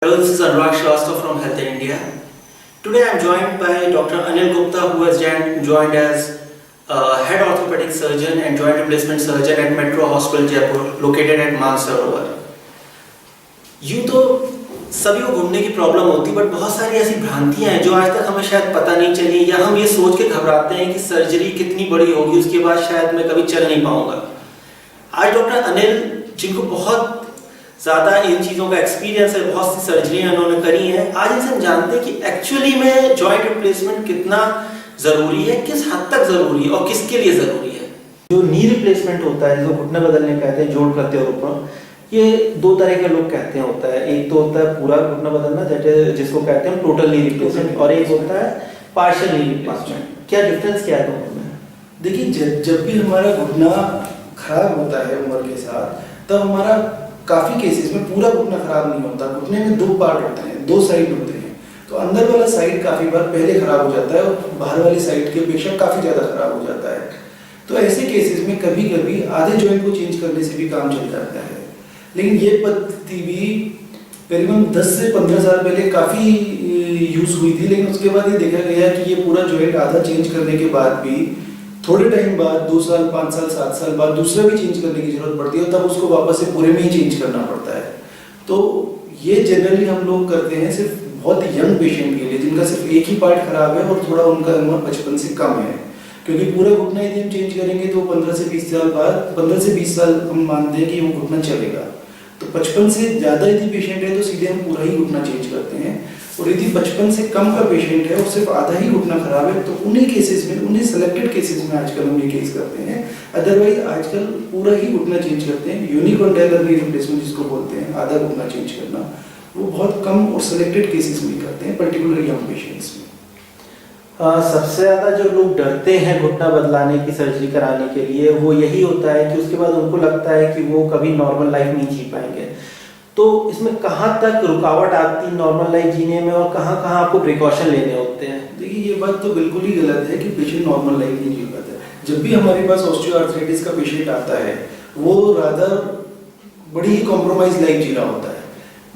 Hello, this is Anurag Shrivastava from Health India. Today I am joined by Dr. Anil Gupta, who has joined as head orthopedic surgeon and joint replacement surgeon at Metro Hospital Jaipur, located at Mansarovar. यूँ तो सभी को घूमने की problem होती है, but बहुत सारी ऐसी भ्रांतियां हैं जो आज तक हमें शायद पता नहीं चली, या हम ये सोच के घबराते हैं कि सर्जरी कितनी बड़ी होगी, उसके बाद शायद मैं कभी चल नहीं पाऊंगा। आज डॉक्टर अनिल, जिनको बहुत ज़्यादा इन चीज़ों का एक्सपीरियंस है, बहुत सी सर्जरियाँ उन्होंने करी हैं, आज इनसे हम जानते हैं कि एक्चुअली में जॉइंट रिप्लेसमेंट कितना ज़रूरी है, किस हद तक ज़रूरी है और किसके लिए ज़रूरी है। जो नी रिप्लेसमेंट होता है, जो घुटने बदलने कहते हैं, जोड़ करते हैं ऊपर, ये दो तरह के लोग कहते हैं होता है। एक तो होता है पूरा घुटना बदलना, जिसको कहते हैं टोटल नी रिप्लेसमेंट, और एक होता है पार्शियल नी रिप्लेसमेंट। क्या डिफरेंस क्या है दोनों में? देखिए, जब भी हमारा घुटना खराब होता है उम्र के साथ, तब हमारा काफ़ी केसेस में पूरा घुटना खराब नहीं होता। घुटने में दो पार्ट होते हैं, दो साइड होते हैं। तो अंदर वाला साइड काफ़ी बार पहले खराब हो जाता है और बाहर वाली साइड की अपेक्षा काफ़ी ज़्यादा खराब हो जाता है। तो ऐसे केसेस में कभी कभी आधे जॉइंट को चेंज करने से भी काम चल जाता है। लेकिन ये पद्धति भी करीबन 10 से 15 साल पहले काफ़ी यूज़ हुई थी, लेकिन उसके बाद ये देखा गया कि ये पूरा जॉइंट आधा चेंज करने के बाद भी थोड़े टाइम बाद 2 साल, 5 साल, 7 साल बाद दूसरा भी चेंज करने की जरूरत पड़ती है, तब उसको वापस से पूरे में ही चेंज करना पड़ता है। तो ये जनरली हम लोग करते हैं सिर्फ बहुत यंग पेशेंट के लिए, जिनका सिर्फ एक ही पार्ट खराब है और थोड़ा उनका उम्र 55 से कम है। क्योंकि पूरा घुटना यदि हम चेंज करेंगे तो 15 से 20 साल बाद, 15 से 20 साल हम मानते हैं कि वो घुटना चलेगा। तो 55 से ज़्यादा यदि पेशेंट है तो सीधे हम पूरा ही घुटना चेंज करते हैं, और यदि 55 से कम का पेशेंट है और सिर्फ आधा ही घुटना खराब है, तो उन्हीं केसेस में, उन्हीं सेलेक्टेड केसेस में आजकल हम ये केस करते हैं। अदरवाइज आजकल पूरा ही घुटना चेंज करते हैं। यूनिकॉन्डाइलर नी रिप्लेसमेंट जिसको बोलते हैं, आधा घुटना चेंज करना, वो बहुत कम और सेलेक्टेड केसेस में करते हैं, पर्टिकुलर यंग पेशेंट्स में। सबसे ज़्यादा जो लोग डरते हैं घुटना बदलाने की सर्जरी कराने के लिए, वो यही होता है कि उसके बाद उनको लगता है कि वो कभी नॉर्मल लाइफ नहीं जी पाएंगे। तो इसमें कहाँ तक रुकावट आती है नॉर्मल लाइफ जीने में, और कहाँ कहाँ आपको प्रिकॉशन लेने होते हैं? देखिए, ये बात तो बिल्कुल ही गलत है कि पेशेंट नॉर्मल लाइफ नहीं जी पाता है। जब भी हमारे पास ऑस्टियोआर्थराइटिस का पेशेंट आता है, वो रादर बड़ी ही कॉम्प्रोमाइज लाइफ जी रहा होता है,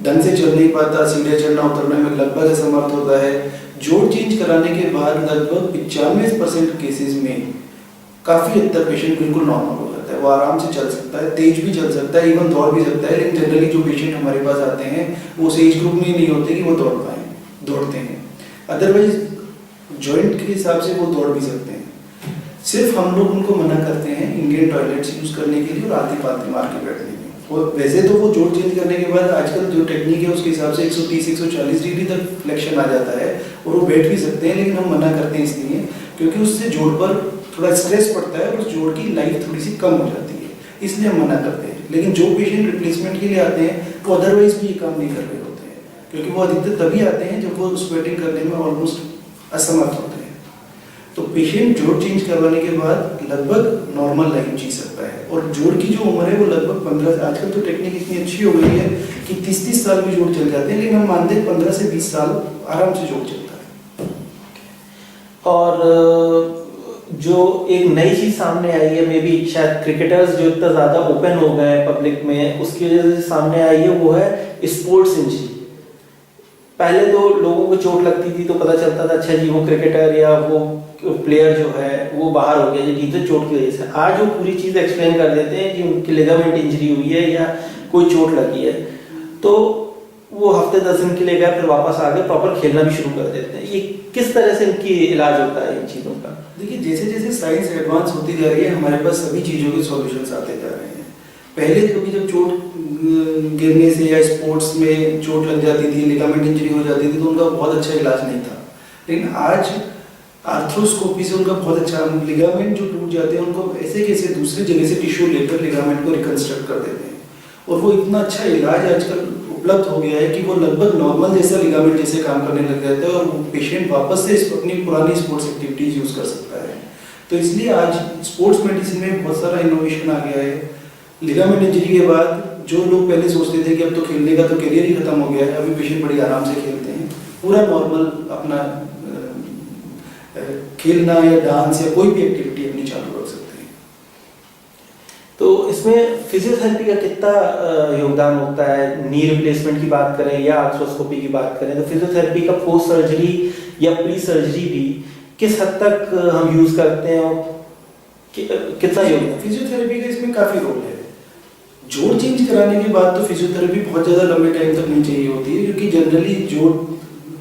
ढंग से चल नहीं पाता, सीधे चढ़ना उतरने में लगभग असमर्थ होता है। जोड़ चेंज कराने के बाद लगभग 95% केसेस में काफ़ी हद तक पेशेंट बिल्कुल नॉर्मल हो जाता है। वो आराम से चल सकता है, तेज भी चल सकता है, इवन दौड़ भी सकता है। लेकिन जनरली जो पेशेंट हमारे पास आते हैं वो उस एज ग्रुप में नहीं होते कि वो दौड़ते हैं। अदरवाइज जॉइंट के हिसाब से वो दौड़ भी सकते हैं। सिर्फ हम लोग उनको मना करते हैं इंडियन टॉयलेट्स यूज़ करने के लिए और आते पाते मार के बैठने में। और वैसे तो वो जोड़ चेंज करने के बाद आजकल जो टेक्निक है उसके हिसाब से 130-140 डिग्री तक फ्लेक्शन आ जाता है और वो बैठ भी सकते हैं। लेकिन हम मना करते हैं इसलिए क्योंकि उससे जोड़ पर थोड़ा स्ट्रेस पड़ता है और उस जोड़ की लाइफ थोड़ी सी कम हो जाती है, इसलिए हम मना करते हैं। लेकिन जो पेशेंट रिप्लेसमेंट के लिए आते हैं वो अदरवाइज भी ये काम नहीं कर रहे होते हैं, क्योंकि वो अधिकतर तभी आते हैं जब वो स्वेटिंग करने में ऑलमोस्ट असमर्थ होते हैं। तो पेशेंट जोड़ चेंज करवाने के बाद लगभग नॉर्मल लाइफ जी सकता है। और जोड़ की जो उम्र है वो लगभग 15, आजकल तो टेक्निक इतनी अच्छी हो गई है कि 30-30 साल में जोड़ चल जाते हैं, लेकिन हम मानते हैं 15 से 20 साल आराम से जोड़ चलता है। और जो एक नई चीज़ सामने आई है, मे बी शायद क्रिकेटर्स जो इतना ज़्यादा ओपन हो गए हैं पब्लिक में, उसकी वजह से सामने आई है, वो है स्पोर्ट्स इंजरी। पहले तो लोगों को चोट लगती थी तो पता चलता था अच्छा जी वो क्रिकेटर या वो प्लेयर जो है वो बाहर हो गया जी टीम से चोट की वजह से। आज वो पूरी चीज़ एक्सप्लेन कर देते हैं कि उनकी लिगामेंट इंजरी हुई है या कोई चोट लगी है, तो वो हफ्ते 10 दिन के लिए गए, फिर वापस आ गए, प्रॉपर खेलना भी शुरू कर देते हैं। ये किस तरह से इनकी इलाज होता है इन चीज़ों का? देखिए, जैसे जैसे साइंस एडवांस होती जा रही है, हमारे पास सभी चीज़ों के सॉल्यूशंस आते जा रहे हैं। पहले कभी जब चोट गिरने से या स्पोर्ट्स में चोट लग जाती थी, लिगामेंट इंजरी हो जाती थी, तो उनका बहुत अच्छा इलाज नहीं था। लेकिन आज आर्थ्रोस्कोपी से उनका बहुत अच्छा, लिगामेंट जो टूट जाते हैं उनको ऐसे कैसे दूसरी जगह से टिश्यू लेकर लिगामेंट को रिकंस्ट्रक्ट कर देते हैं। और वो इतना अच्छा इलाज आजकल उपलब्ध हो गया है कि वो लगभग नॉर्मल जैसा लिगामेंट जैसे काम करने लग जाता है और वो पेशेंट वापस से अपनी पुरानी स्पोर्ट्स एक्टिविटीज यूज़ कर सकता है। तो इसलिए आज स्पोर्ट्स मेडिसिन में बहुत सारा इनोवेशन आ गया है। लिगामेंट इंजरी के बाद जो लोग पहले सोचते थे कि अब तो खेलने का तो करियर ही खत्म हो गया है, अभी पेशेंट बड़ी आराम से खेलते हैं, पूरा नॉर्मल अपना खेलना या डांस या कोई भी एक्टिविटी अपनी चालू रख सकते हैं। तो इस उसमें फिजियोथेरेपी का कितना योगदान होता है? नी रिप्लेसमेंट की बात करें या आर्थ्रोस्कोपी की बात करें, तो फिजियोथेरेपी का पोस्ट सर्जरी या प्री सर्जरी भी किस हद तक हम यूज करते हैं और कितना योगदान? फिजियोथेरेपी का इसमें काफी रोल है। जोड़ चेंज कराने के बाद तो फिजियोथेरेपी बहुत ज़्यादा लंबे टाइम तक नहीं चाहिए होती है, क्योंकि जनरली जोड़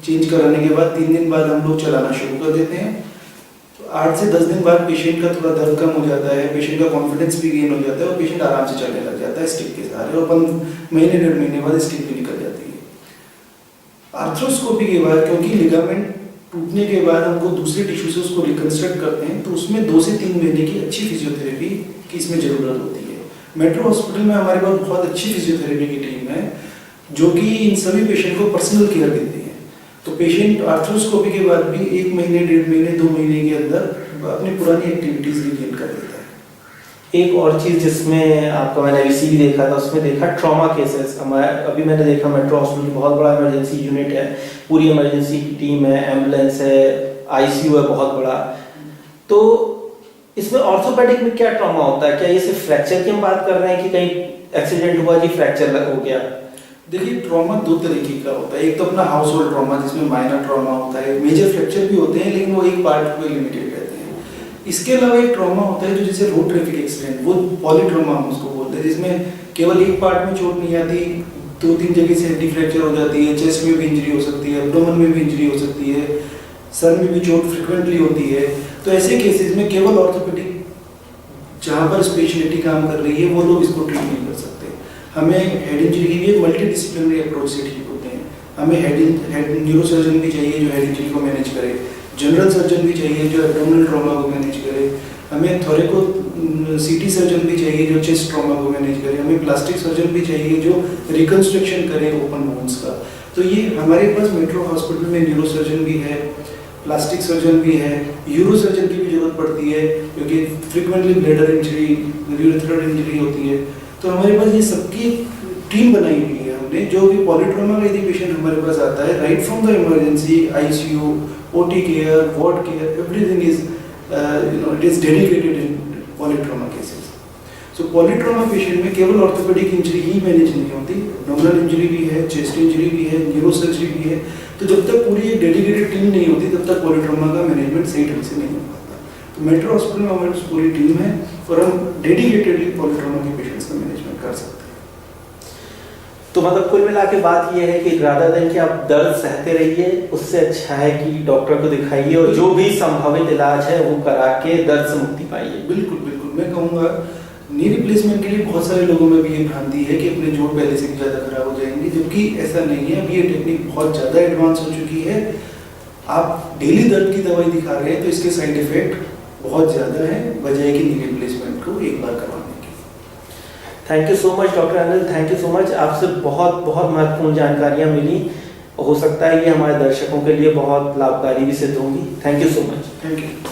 चेंज कराने के बाद 3 दिन बाद हम लोग चलाना शुरू कर देते हैं। तो 8 से 10 दिन बाद पेशेंट का थोड़ा दर्द कम हो जाता है, पेशेंट का कॉन्फिडेंस भी गेन हो जाता है और पेशेंट आराम से चलने लग जाता है स्टिक के सहारे, और 1 महीने 1.5 महीने बाद स्टिक भी निकल जाती है। आर्थ्रोस्कोपी के बाद, क्योंकि लिगामेंट टूटने के बाद हमको दूसरे टिश्यू से उसको रिकंस्ट्रक्ट करते हैं, तो उसमें 2 से 3 महीने की अच्छी फिजियोथेरेपी की इसमें ज़रूरत होती है। मेट्रो हॉस्पिटल में हमारे पास बहुत अच्छी फिजियोथेरेपी की टीम है, जो कि इन सभी पेशेंट को पर्सनल केयर देती है। तो पेशेंट आर्थ्रोस्कोपी के बाद भी 1 महीने 1.5 महीने 2 महीने के अंदर अपनी पुरानी एक्टिविटीज रिगेन कर देता है। एक और चीज जिसमें आपका मैंने अभी भी देखा था, उसमें देखा ट्रॉमा केसेस। अभी मैंने देखा मेट्रो हॉस्पिटल बहुत बड़ा इमरजेंसी यूनिट है, पूरी इमरजेंसी की टीम है, एम्बुलेंस है, आईसीयू है बहुत बड़ा। तो इसमें ऑर्थोपेडिक में क्या ट्रॉमा होता है? क्या ये सिर्फ फ्रैक्चर की हम बात कर रहे हैं कि कहीं एक्सीडेंट हुआ जी फ्रैक्चर हो गया? देखिए, ट्रॉमा 2 तरीके का होता है। एक तो अपना हाउस होल्ड ट्रॉमा, जिसमें माइनर ट्रॉमा होता है, मेजर फ्रैक्चर भी होते हैं लेकिन वो एक पार्ट पे लिमिटेड रहते हैं। इसके अलावा एक ट्रॉमा होता है जो जैसे रोड ट्रैफिक एक्सीडेंट, वो पॉलीट्रॉमा हम उसको बोलते हैं, जिसमें केवल एक पार्ट में चोट नहीं आती, 2-3 जगह से हड्डी फ्रैक्चर हो जाती है, चेस्ट में भी इंजरी हो सकती है, एब्डोमेन में भी इंजरी हो सकती है, सर में भी चोट फ्रिक्वेंटली होती है। तो ऐसे केसेस में केवल ऑर्थोपेडिक, जहाँ पर स्पेशलिटी काम कर रही है, वो लोग इसको ट्रीट नहीं कर सकते। हमें हेड इंजरी की भी मल्टी डिसिप्लिनरी अप्रोच से ठीक होते हैं। हमें हेड न्यूरोसर्जन भी चाहिए जो हेड इंजरी को मैनेज करे, जनरल सर्जन भी चाहिए जो एब्डोमिनल ट्रॉमा को मैनेज करे, हमें थोरेको सीटी सर्जन भी चाहिए जो चेस्ट ट्रॉमा को मैनेज करे, हमें प्लास्टिक सर्जन भी चाहिए जो रिकंस्ट्रक्शन करे ओपन बोन्स का। तो ये हमारे पास मेट्रो हॉस्पिटल में न्यूरोसर्जन भी है, प्लास्टिक सर्जन भी है, यूरो सर्जन की भी जरूरत पड़ती है क्योंकि frequently bladder injury, urethral injury होती है। तो हमारे पास ये सबकी टीम बनाई हुई है हमने, जो भी पॉलीट्रॉमा का यदि पेशेंट हमारे पास आता है, right from the emergency, ICU, OT care, ward care, everything is it is dedicated in polytrauma cases. So polytrauma patient में केवल ऑर्थोपेडिक इंजरी ही मैनेज नहीं होती, एब्डोमिनल इंजरी भी है, चेस्ट इंजरी भी है, न्यूरो सर्जरी भी है। तो जब तक पूरी एक डेडिकेटेड टीम नहीं होती तब तक पॉलीट्रॉमा का मैनेजमेंट सही ढंग से नहीं हो पाता। तो मेट्रो हॉस्पिटल में हमारे पास पूरी टीम है और हम डेडिकेटेडली पॉलीट्रॉमा के पेशेंट्स का मैनेजमेंट कर सकते हैं। तो मतलब कुल मिला के बात ये है कि रादर देन कि आप दर्द सहते रहिए, उससे अच्छा है कि डॉक्टर को दिखाइए और जो भी संभावित इलाज है वो करा के दर्द से मुक्ति पाइए। बिल्कुल बिल्कुल, मैं कहूँगा नी रिप्लेसमेंट के लिए बहुत सारे लोगों में भी ये भ्रांति है कि अपने जोड़ पहले से भी ज़्यादा खराब हो जाएंगे, जबकि ऐसा नहीं है। अभी ये टेक्निक बहुत ज़्यादा एडवांस हो चुकी है। आप डेली दर्द की दवाई दिखा रहे हैं तो इसके साइड इफेक्ट बहुत ज़्यादा है, बजाय कि नी रिप्लेसमेंट को एक बार करवाने की। Thank you so much doctor Anil, thank you so much. आपसे बहुत बहुत महत्वपूर्ण जानकारियाँ मिली, हो सकता है ये हमारे दर्शकों के लिए बहुत लाभकारी भी सिद्ध होंगी। Thank you so much. Thank you.